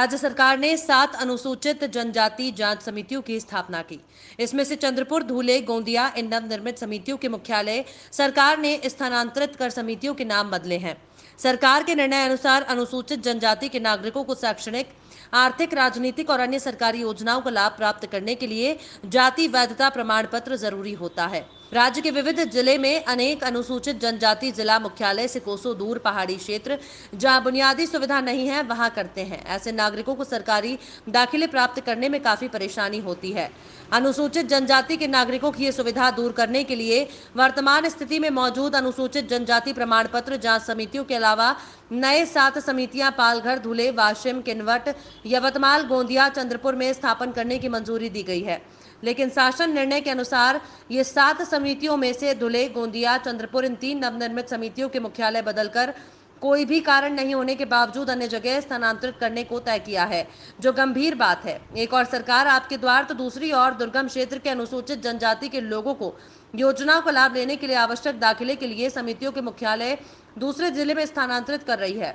राज्य सरकार ने 7 अनुसूचित जनजाति जांच समितियों की स्थापना की। इसमें से चंद्रपुर, धूले, गोंदिया इन नवनिर्मित समितियों के मुख्यालय सरकार ने स्थानांतरित कर समितियों के नाम बदले हैं। सरकार के निर्णय अनुसार अनुसूचित जनजाति के नागरिकों को शैक्षणिक, आर्थिक, राजनीतिक और अन्य सरकारी योजनाओं का लाभ प्राप्त करने के लिए जाति वैधता प्रमाण पत्र जरूरी होता है। राज्य के विविध जिले में अनेक अनुसूचित जनजाति जिला मुख्यालय से कोसों दूर पहाड़ी क्षेत्र जहां बुनियादी सुविधा नहीं है वहां करते हैं। ऐसे नागरिकों को सरकारी दाखिले प्राप्त करने में काफी परेशानी होती है। अनुसूचित जनजाति के नागरिकों की ये सुविधा दूर करने के लिए वर्तमान स्थिति में मौजूद अनुसूचित जनजाति प्रमाण पत्र जांच समितियों के अलावा नए 7 समितियां पालघर, धुले, वाशिम, किनवट, यवतमाल, गोंदिया, चंद्रपुर में स्थापन करने की मंजूरी दी गई है। लेकिन शासन निर्णय के अनुसार ये 7 समितियों में से धुले, गोंदिया, चंद्रपुर इन 3 नवनिर्मित समितियों के मुख्यालय बदलकर कोई भी कारण नहीं होने के बावजूद अन्य जगह स्थानांतरित करने को तय किया है, जो गंभीर बात है। एक और सरकार आपके द्वार तो दूसरी ओर दुर्गम क्षेत्र के अनुसूचित जनजाति के लोगों को योजनाओं का लाभ लेने के लिए आवश्यक दाखिले के लिए समितियों के मुख्यालय दूसरे जिले में स्थानांतरित कर रही है।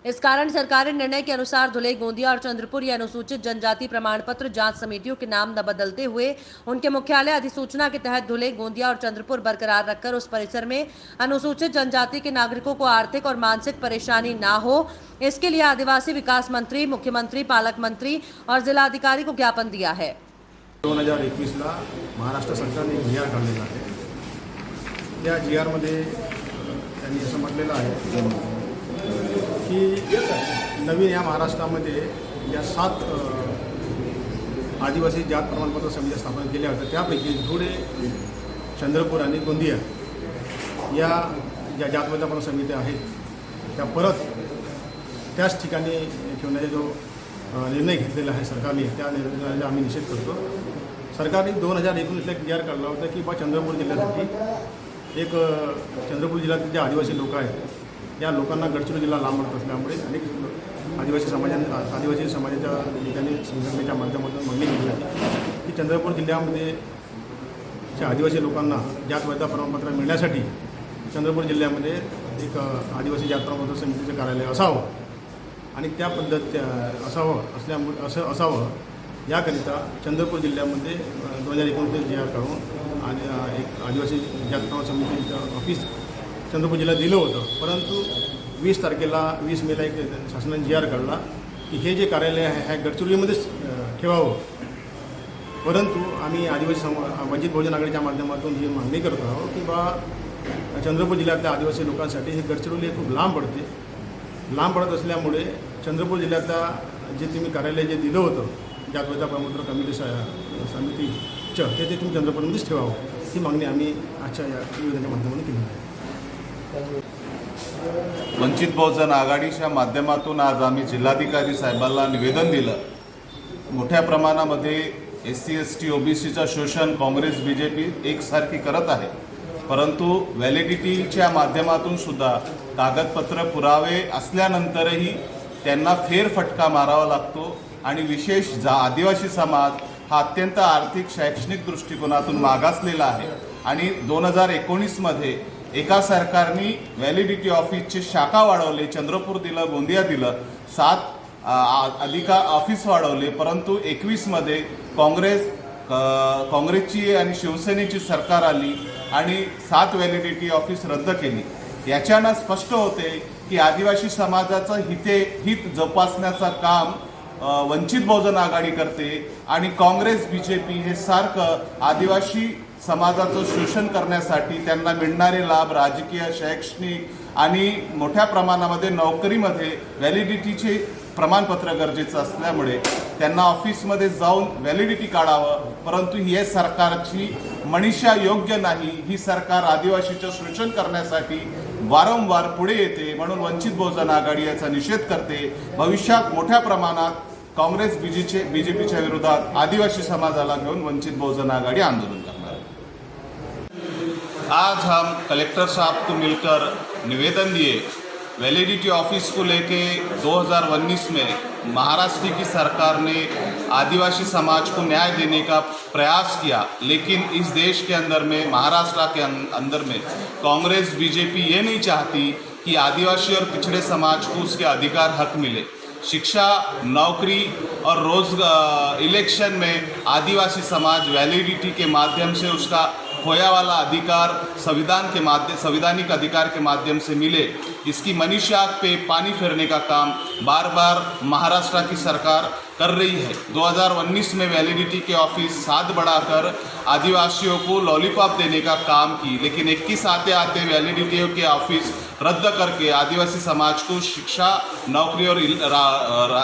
इस कारण सरकारी निर्णय के अनुसार धुले, गोंदिया और चंद्रपुर या अनुसूचित जनजाति प्रमाण पत्र जांच समितियों के नाम न बदलते हुए उनके मुख्यालय अधिसूचना के तहत धुले, गोंदिया और चंद्रपुर बरकरार रखकर उस परिसर में अनुसूचित जनजाति के नागरिकों को आर्थिक और मानसिक परेशानी ना हो, इसके लिए आदिवासी विकास मंत्री, मुख्यमंत्री, पालक मंत्री और जिलाधिकारी को ज्ञापन दिया है। 2021ला महाराष्ट्र सरकारने एक GR काढलेला आहे। या GR मध्ये त्यांनी असं म्हटलेलं आहे की नवीन या महाराष्ट्रामध्ये या 7 आदिवासी जात प्रमाणपत्र समित्या स्थापन केल्या होत्या। त्यापैकी धुळे, चंद्रपूर आणि गोंदिया या ज्या जात वैधता समित्या आहेत त्या परत त्याच ठिकाणी ठेवण्याचा जो निर्णय घेतलेला आहे सरकारने, त्या निर्णयाचा आम्ही निषेध करतो। सरकारने 2019ला एक GR काढला होता की चंद्रपूर जिल्ह्यासाठी एक चंद्रपूर जिल्ह्यातील जे आदिवासी लोक आहेत या लोकांना गडचिरोली जिल्हा लांब पडत असल्यामुळे अनेक आदिवासी समाजाच्या ठिकाणी संघटनेच्या माध्यमातून मागणी केली आहे की चंद्रपूर जिल्ह्यामध्ये ज्या आदिवासी लोकांना जात वैधता प्रमाणपत्र मिळण्यासाठी चंद्रपूर जिल्ह्यामध्ये एक आदिवासी जात प्रमाणपत्र समितीचे कार्यालय असावं आणि त्या पद्धत असावं याकरिता चंद्रपूर जिल्ह्यामध्ये 2019 GR काढून आणि एक आदिवासी जात प्रमाण समितीचं ऑफिस चंद्रपूर जिल्ह्यात दिलं होतं। परंतु 20 मेला एक शासनाने GR काढला की हे जे कार्यालय आहे हे गडचिरोलीमध्येच ठेवावं। परंतु आम्ही आदिवासी वंचित बहुजन आघाडीच्या माध्यमातून ही मागणी करत आहोत की चंद्रपूर जिल्ह्यातल्या आदिवासी लोकांसाठी हे गडचिरोली खूप लांब पडते। लांब पडत असल्यामुळे चंद्रपूर जिल्ह्यातल्या जे तुम्ही कार्यालय जे दिलं होतं जात वैधता प्रमाणपत्र समितीचं ते तुम्ही चंद्रपूरमध्येच ठेवावं, ही मागणी आम्ही आजच्या या निवेदनाच्या माध्यमातून केली आहे। वंचित बहुजन आघाडीच्या माध्यमातून आज आम्ही जिल्हाधिकारी साहेबांना निवेदन दिलं। मोठ्या प्रमाणामध्ये SC, ST, OBCचं शोषण काँग्रेस, BJP एकसारखी करत आहे, परंतु व्हॅलिडिटीच्या माध्यमातून सुद्धा कागदपत्र पुरावे असल्यानंतरही त्यांना फेरफटका मारावा लागतो आणि विशेष आदिवासी समाज हा अत्यंत आर्थिक, शैक्षणिक दृष्टिकोनातून मागासलेला आहे आणि 2019मध्ये एका सरकारने व्हॅलिडिटी ऑफिसची शाखा वाढवले, चंद्रपूर दिलं, गोंदिया दिलं, 7 अधिका ऑफिस वाढवले, परंतु 21मध्ये काँग्रेसची आणि शिवसेनेची सरकार आली आणि 7 व्हॅलिडिटी ऑफिस रद्द केली। याच्यानं स्पष्ट होते की आदिवासी समाजाचं हित जोपासण्याचं काम वंचित बहुजन आघाडी करते आणि काँग्रेस, BJP हे सारखं आदिवासी समाजाचं शोषण करण्यासाठी त्यांना मिळणारे लाभ राजकीय, शैक्षणिक आणि मोठ्या प्रमाणामध्ये नोकरीमध्ये व्हॅलिडिटीचे प्रमाणपत्र गरजेचं असल्यामुळे त्यांना ऑफिसमध्ये जाऊन व्हॅलिडिटी काढावं, परंतु हे सरकारची मनीषा योग्य नाही। ही सरकार आदिवासीचं शोषण करण्यासाठी वारंवार पुढे येते, म्हणून वंचित बहुजन आघाडी याचा निषेध करते। भविष्यात मोठ्या प्रमाणात काँग्रेस, BJPच्या विरोधात आदिवासी समाजाला घेऊन वंचित बहुजन आघाड़ी आंदोलन करना है। आज हम कलेक्टर साहब को मिलकर निवेदन दिए। वैलिडिटी ऑफिस को लेके 2019 में महाराष्ट्र की सरकार ने आदिवासी समाज को न्याय देने का प्रयास किया, लेकिन इस देश के अंदर में, महाराष्ट्र के अंदर में कांग्रेस, BJP ये नहीं चाहती कि आदिवासी और पिछड़े समाज को उसके अधिकार हक मिले। शिक्षा, नौकरी और इलेक्शन में आदिवासी समाज वैलिडिटी के माध्यम से उसका खोया वाला अधिकार संवैधानिक अधिकार के माध्यम से मिले, इसकी मनीषा पे पानी फेरने का काम बार बार महाराष्ट्र की सरकार कर रही है। 2019 में वैलिडिटी के ऑफिस 7 बढ़ाकर आदिवासियों को लॉलीपॉप देने का काम की, लेकिन 21 आते आते वैलिडिटी के ऑफिस रद्द करके आदिवासी समाज को शिक्षा, नौकरी और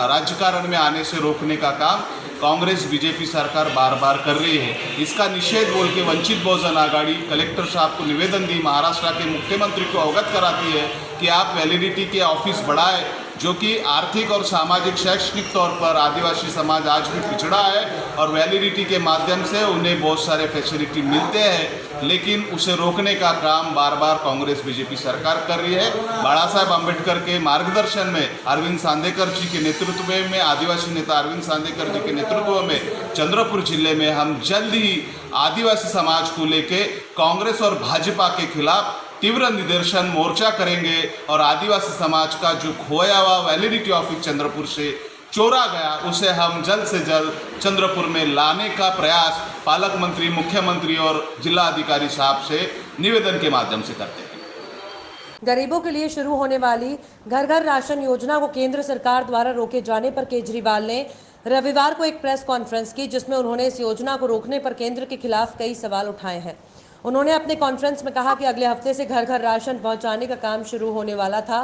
राजकारण में आने से रोकने का काम कांग्रेस बीजेपी सरकार बार बार कर रही है। इसका निषेध बोल के वंचित बहुजन आघाड़ी कलेक्टर साहब को निवेदन दी, महाराष्ट्र के मुख्यमंत्री को अवगत कराती है कि आप वैलिडिटी के ऑफिस बढ़ाए, जो कि आर्थिक और सामाजिक शैक्षणिक तौर पर आदिवासी समाज आज भी पिछड़ा है और वैलिडिटी के माध्यम से उन्हें बहुत सारे फैसिलिटी मिलते हैं, लेकिन उसे रोकने का काम बार बार कांग्रेस बीजेपी सरकार कर रही है। बाबा साहेब आम्बेडकर के मार्गदर्शन में अरविंद सांदेकर जी के नेतृत्व में आदिवासी नेता अरविंद सांदेकर जी के नेतृत्व में चंद्रपुर जिले में हम जल्द ही आदिवासी समाज को लेके कांग्रेस और भाजपा के खिलाफ तीव्र निदर्शन मोर्चा करेंगे और आदिवासी समाज का जो खोया हुआ वैलिडिटी ऑफिस चंद्रपुर से चोरा गया उसे हम जल्द से जल्द चंद्रपुर में लाने का प्रयास पालक मंत्री, मुख्यमंत्री और जिला अधिकारी साहब से निवेदन के माध्यम से करते हैं। गरीबों के लिए शुरू होने वाली घर घर राशन योजना को केंद्र सरकार द्वारा रोके जाने पर केजरीवाल ने रविवार को एक प्रेस कॉन्फ्रेंस की, जिसमें उन्होंने इस योजना को रोकने पर केंद्र के खिलाफ कई सवाल उठाए हैं। उन्होंने अपने कॉन्फ्रेंस में कहा कि अगले हफ्ते से घर घर राशन पहुंचाने का काम शुरू होने वाला था,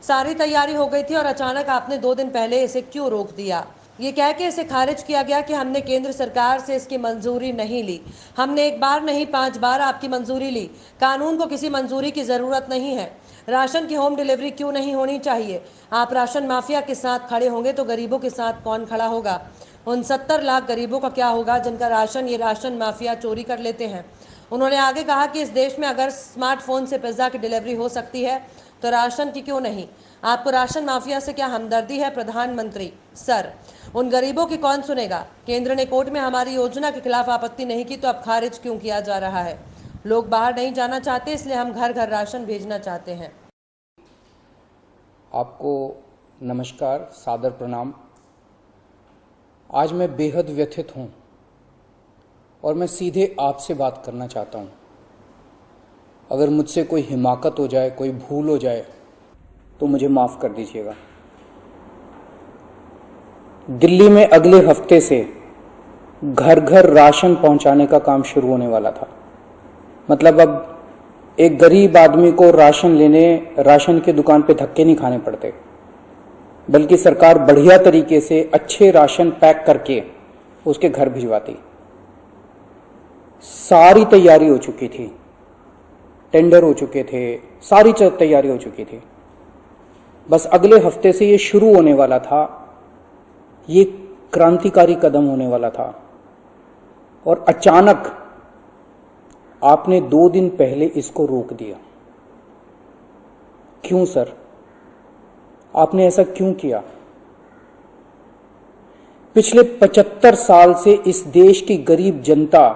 सारी तैयारी हो गई थी और अचानक आपने 2 दिन पहले इसे क्यों रोक दिया। ये कह के इसे खारिज किया गया कि हमने केंद्र सरकार से इसकी मंजूरी नहीं ली। हमने 1 बार नहीं 5 बार आपकी मंजूरी ली। कानून को किसी मंजूरी की ज़रूरत नहीं है। राशन की होम डिलीवरी क्यों नहीं होनी चाहिए। आप राशन माफिया के साथ खड़े होंगे तो गरीबों के साथ कौन खड़ा होगा। उन 70 लाख गरीबों का क्या होगा जिनका राशन ये राशन माफिया चोरी कर लेते हैं। उन्होंने आगे कहा कि इस देश में अगर स्मार्टफोन से पिज्ज़ा की डिलीवरी हो सकती है तो राशन की क्यों नहीं। आपको राशन माफिया से क्या हमदर्दी है प्रधानमंत्री सर। उन गरीबों की कौन सुनेगा। केंद्र ने कोर्ट में हमारी योजना के खिलाफ आपत्ति नहीं की तो अब खारिज क्यों किया जा रहा है। लोग बाहर नहीं जाना चाहते, इसलिए हम घर घर राशन भेजना चाहते हैं। आपको नमस्कार, सादर प्रणाम। आज मैं बेहद व्यथित हूँ और मैं सीधे आपसे बात करना चाहता हूँ। अगर मुझसे कोई हिमाकत हो जाए, कोई भूल हो जाए तो मुझे माफ़ कर दीजिएगा। दिल्ली में अगले हफ्ते से घर घर राशन पहुंचाने का काम शुरू होने वाला था। मतलब अब एक गरीब आदमी को राशन लेने राशन की दुकान पे धक्के नहीं खाने पड़ते, बल्कि सरकार बढ़िया तरीके से अच्छे राशन पैक करके उसके घर भिजवाती। सारी तैयारी हो चुकी थी, टेंडर हो चुके थे, सारी तैयारी हो चुकी थी। बस अगले हफ्ते से ये शुरू होने वाला था। ये क्रांतिकारी कदम होने वाला था और अचानक आपने 2 दिन पहले इसको रोक दिया। क्यों सर, आपने ऐसा क्यों किया। पिछले 75 साल से इस देश की गरीब जनता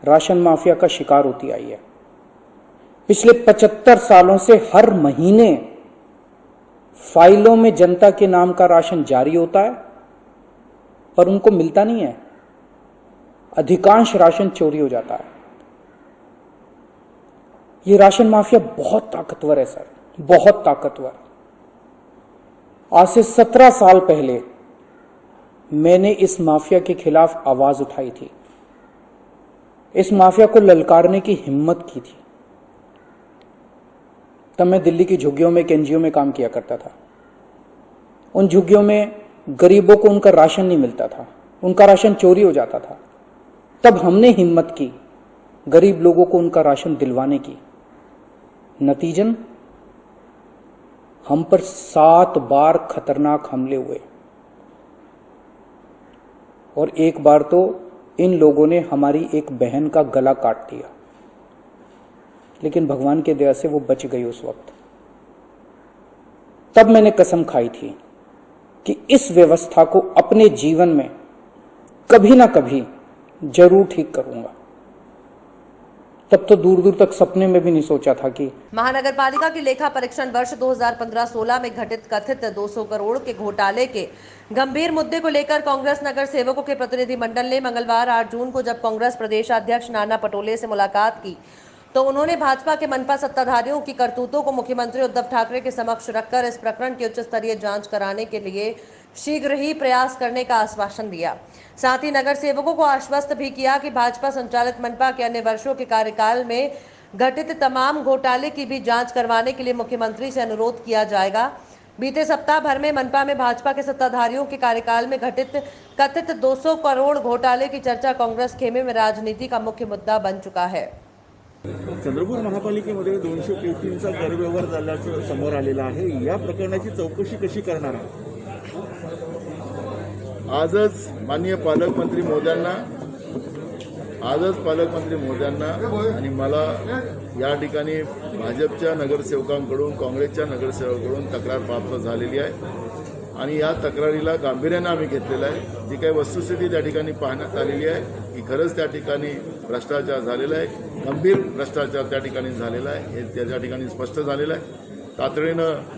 राशन माफिया का शिकार होती आई है। पिछले 75 सालों से हर महीने फाइलों में जनता के नाम का राशन जारी होता है पर उनको मिलता नहीं है। अधिकांश राशन चोरी हो जाता है। ये राशन माफिया बहुत ताकतवर है सर, बहुत ताकतवर। आज से 17 साल पहले मैंने इस माफिया के खिलाफ आवाज उठाई थी, इस माफिया को ललकारने की हिम्मत की थी। तब मैं दिल्ली की झुग्गियों में, एक एनजीओ में काम किया करता था। उन झुग्गियों में गरीबों को उनका राशन नहीं मिलता था, उनका राशन चोरी हो जाता था। तब हमने हिम्मत की गरीब लोगों को उनका राशन दिलवाने की। नतीजन हम पर 7 बार खतरनाक हमले हुए और एक बार तो इन लोगों ने हमारी एक बहन का गला काट दिया, लेकिन भगवान के दया से वो बच गई उस वक्त। तब मैंने कसम खाई थी कि इस व्यवस्था को अपने जीवन में कभी ना कभी जरूर ठीक करूंगा। तब तो दूर दूर तक सपने में भी नहीं सोचा था कि महानगर पालिका की लेखा परीक्षण वर्ष 2015-16 में घटित कथित 200 करोड़ के घोटाले के गंभीर मुद्दे को लेकर कांग्रेस नगर सेवकों के प्रतिनिधि मंडल ने मंगलवार 8 जून को जब कांग्रेस प्रदेश अध्यक्ष नाना पटोले से मुलाकात की तो उन्होंने भाजपा के मनपा सत्ताधारियों की करतूतों को मुख्यमंत्री उद्धव ठाकरे के समक्ष रखकर इस प्रकरण की उच्च स्तरीय जांच कराने के लिए शीघ्र ही प्रयास करने का आश्वासन दिया। साथ ही नगर सेवकों को आश्वस्त भी किया कि भाजपा संचालित मनपा के अन्य वर्षों के कार्यकाल में घटित तमाम घोटाले की भी जांच करवाने के लिए मुख्यमंत्री से अनुरोध किया जाएगा। बीते सप्ताह भर में मनपा में भाजपा के सत्ताधारियों के कार्यकाल में घटित कथित 200 करोड़ घोटाले की चर्चा कांग्रेस खेमे में राजनीति का मुख्य मुद्दा बन चुका है। चंद्रपूर महापालिकेमध्ये 200 कोटींचा गैरव्यवहार झाल्याचं समोर आलेला आहे। या प्रकरणाची चौकशी कशी करणार आहे? आजच माननीय पालकमंत्री महोदयांना आणि मला या ठिकाणी भाजपच्या नगरसेवकांकडून काँग्रेसच्या नगरसेवकांकडून तक्रार प्राप्त झालेली आहे आणि या तक्रारीला गांभीर्याने आम्ही घेतलेला आहे। जी काही वस्तुस्थिती त्या ठिकाणी पाहण्यात आलेली आहे की खरंच त्या ठिकाणी भ्रष्टाचार झालेला आहे, गंभीर भ्रष्टाचार त्या ठिकाणी झालेला आहे, हे त्या ठिकाणी स्पष्ट झालेलं आहे। तातडीनं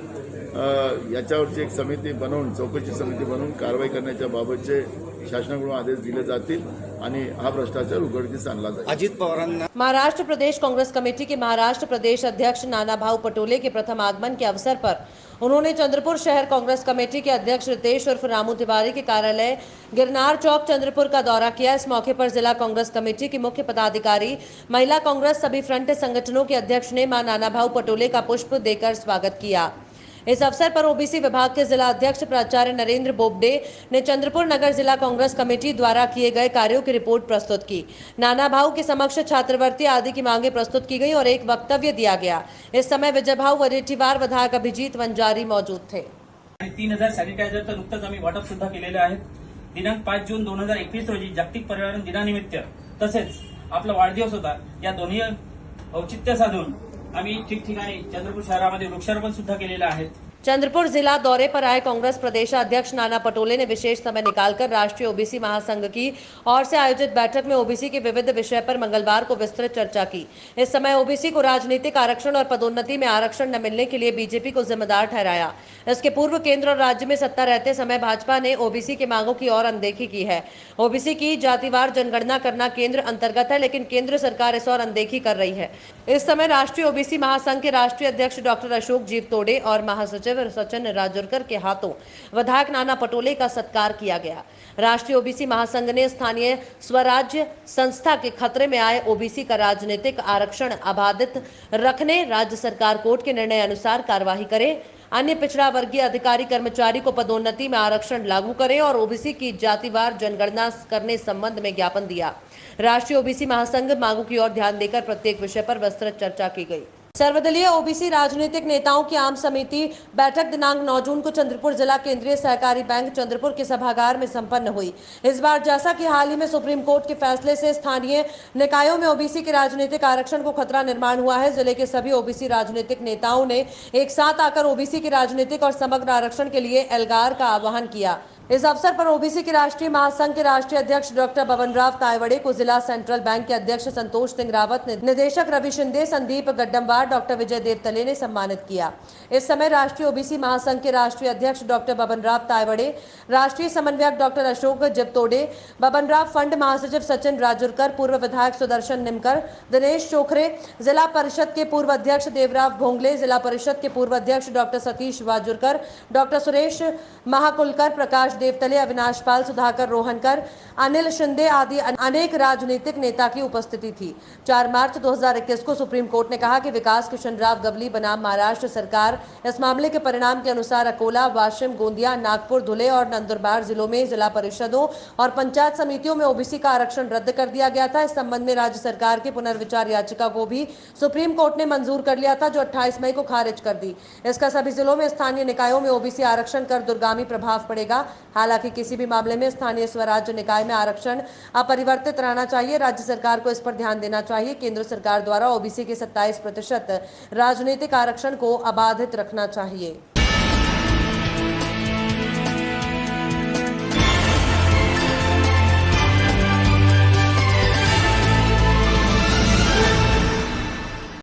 याच्यावरची एक समिती बनवून चौकशी समिती बनवून कारवाई करण्याच्या बाबतचे शासनाकडून आदेश दिले जातील आणि हा भ्रष्टाचार उघडकीस आणला जाईल। अजित पवारांना महाराष्ट्र प्रदेश कांग्रेस कमेटी के महाराष्ट्र प्रदेश अध्यक्ष नाना भाऊ पटोले के प्रथम आगमन के अवसर पर उन्होंने चंद्रपुर शहर कांग्रेस कमेटी के अध्यक्ष रितेश उर्फ रामू तिवारी के कार्यालय गिरनार चौक चंद्रपुर का दौरा किया। इस मौके पर जिला कांग्रेस कमेटी की मुख्य पदाधिकारी, महिला कांग्रेस, सभी फ्रंट संगठनों के अध्यक्ष ने मां नाना भाऊ पटोले का पुष्प देकर स्वागत किया। इस अवसर पर ओबीसी विभाग के जिला अध्यक्ष प्राचार्य नरेंद्र बोबडे ने चंद्रपुर नगर जिला कांग्रेस कमेटी द्वारा किए गए कार्यों की रिपोर्ट प्रस्तुत की। नाना भाऊ के समक्ष छात्रवृत्ति आदि की मांगे प्रस्तुत की गई और एक वक्तव्य दिया गया। इस समय विजय भाऊ वरेठीवार, विधायक अभिजीत वंजारी मौजूद थे। 3000 सॅनिटायझरचं नुकतंच आम्ही वाटप सुद्धा केलेले आहे। दिनांक 5 जून 2021 रोजी जागतिक पर्यावरण दिनानिमित्त तसेच आपला वाढदिवस होता, या दोन्ही औचित्य साधून आम्ही ठिकठिकाणी चंद्रपूर शहरामध्ये वृक्षारोपण सुद्धा केलेलं आहे। चंद्रपुर जिला दौरे पर आए कांग्रेस प्रदेशाध्यक्ष नाना पटोले ने विशेष समय निकालकर राष्ट्रीय ओबीसी महासंघ की ओर से आयोजित बैठक में ओबीसी के विविध विषय पर मंगलवार को विस्तृत चर्चा की। इस समय ओबीसी को राजनीतिक आरक्षण और पदोन्नति में आरक्षण न मिलने के लिए बीजेपी को जिम्मेदार ठहराया। इसके पूर्व केंद्र और राज्य में सत्ता रहते समय भाजपा ने ओबीसी के मांगों की ओर अनदेखी की है। ओबीसी की जातिवार जनगणना करना केंद्र अंतर्गत है, लेकिन केंद्र सरकार इस ओर अनदेखी कर रही है। इस समय राष्ट्रीय ओबीसी महासंघ के राष्ट्रीय अध्यक्ष डॉक्टर अशोक जीवतोड़े और महासचिव सचिन राजुरकर के हाथों विधायक नाना पटोले का सत्कार किया गया। राष्ट्रीय ओबीसी महासंघ ने स्थानीय स्वराज्य संस्था के खतरे में आए ओबीसी का राजनीतिक आरक्षण अबाधित रखने राज्य सरकार कोर्ट के निर्णय अनुसार कार्यवाही करे, अन्य पिछड़ा वर्गीय अधिकारी कर्मचारी को पदोन्नति में आरक्षण लागू करें और ओबीसी की जातिवार जनगणना करने संबंध में ज्ञापन दिया। राष्ट्रीय ओबीसी महासंघ मांगों की ओर ध्यान देकर प्रत्येक विषय पर विस्तृत चर्चा की गई। सर्वदलीय ओबीसी राजनीतिक नेताओं की आम समिति बैठक दिनांक 9 जून को चंद्रपुर जिला केंद्रीय सहकारी बैंक चंद्रपुर के सभागार में संपन्न हुई। इस बार जैसा कि हाल ही में सुप्रीम कोर्ट के फैसले से स्थानीय निकायों में ओबीसी के राजनीतिक आरक्षण को खतरा निर्माण हुआ है, जिले के सभी ओबीसी राजनीतिक नेताओं ने एक साथ आकर ओबीसी के राजनीतिक और समग्र आरक्षण के लिए एल्गार का आह्वान किया। इस अवसर पर ओबीसी के राष्ट्रीय महासंघ के राष्ट्रीय अध्यक्ष डॉक्टर बबनराव तायवड़े को जिला सेंट्रल बैंक के अध्यक्ष संतोष सिंह रावत, निदेशक रवि शिंदे, संदीप गड्डमवार, डॉक्टर विजय देवतले ने सम्मानित किया। इस समय राष्ट्रीय ओबीसी महासंघ के राष्ट्रीय अध्यक्ष डॉक्टर बबनराव तायवड़े, राष्ट्रीय समन्वयक डॉक्टर अशोक जिवतोड़े, बबनराव फंड महासचिव सचिन राजुरकर, पूर्व विधायक सुदर्शन निमकर, दिनेश चोखरे, जिला परिषद के पूर्व अध्यक्ष देवराव भोंगले, जिला परिषद के पूर्व अध्यक्ष डॉक्टर सतीश वाजुरकर, डॉक्टर सुरेश महाकुलकर, प्रकाश देवतले, अविनाश पाल, सुधाकर रोहनकर, अनिल शिंदे आदि अनेक राजनीतिक नेता की उपस्थिति थी। 4 मार्च 2021 को सुप्रीम कोर्ट ने कहा कि विकास कृष्णराव गवली बनाम महाराष्ट्र सरकार इस मामले के परिणाम के अनुसार अकोला, वाशिम, गोंदिया, नागपुर, धुले और नंदुरबार जिलों में जिला परिषदों और पंचायत समितियों में ओबीसी का आरक्षण रद्द कर दिया गया था। इस संबंध में राज्य सरकार की पुनर्विचार याचिका को भी सुप्रीम कोर्ट ने मंजूर कर लिया था, जो 28 मई को खारिज कर दी। इसका सभी जिलों में स्थानीय निकायों में ओबीसी आरक्षण कर दूरगामी प्रभाव पड़ेगा। हालांकि किसी भी मामले में स्थानीय स्वराज्य निकाय में आरक्षण अपरिवर्तित रहना चाहिए। राज्य सरकार को इस पर ध्यान देना चाहिए। केंद्र सरकार द्वारा ओबीसी के 27% राजनीतिक आरक्षण को अबाधित रखना चाहिए।